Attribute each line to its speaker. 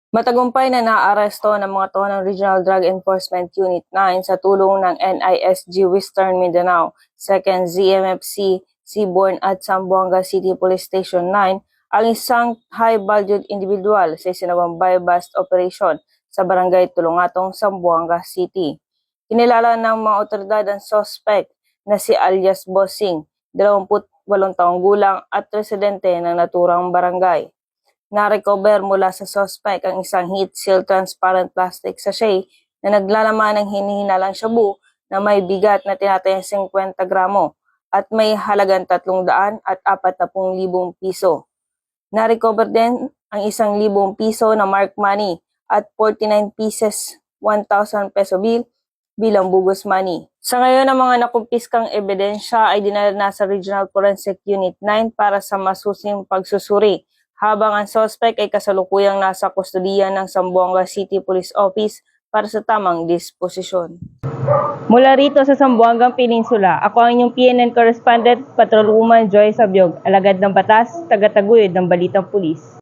Speaker 1: Matagumpay na naaresto ng mga tao ng Regional Drug Enforcement Unit 9 sa tulong ng NISG Western Mindanao, 2nd ZMFC, Seabourn at Zamboanga City Police Station 9 ang isang high-valued individual sa isinawang buy-bust operation sa Barangay Tulungatong, Zamboanga City. Kinilala ng mga otoridad ang suspect na si alias Bossing, 28 taong gulang at residente ng naturang barangay. Na-recover mula sa suspect ang isang heat-sealed transparent plastic sachet na naglalaman ng hinihinalang shabu na may bigat na tinatayang 50 gramo at may halagang 340,000 piso. Na-recover din ang 1,000 piso na mark money at 49 pieces 1,000 peso bill bilang bugos money. Sa ngayon, ang mga nakumpiskang ebidensya ay dinala na sa Regional Forensic Unit 9 para sa masusing pagsusuri, habang ang suspect ay kasalukuyang nasa kustudiya ng Zamboanga City Police Office para sa tamang disposisyon. Mula rito sa Zamboangang Peninsula, ako ang inyong PNN correspondent, Patrolwoman Joy Sabiog, alagad ng batas, tagataguyod ng Balitang Pulis.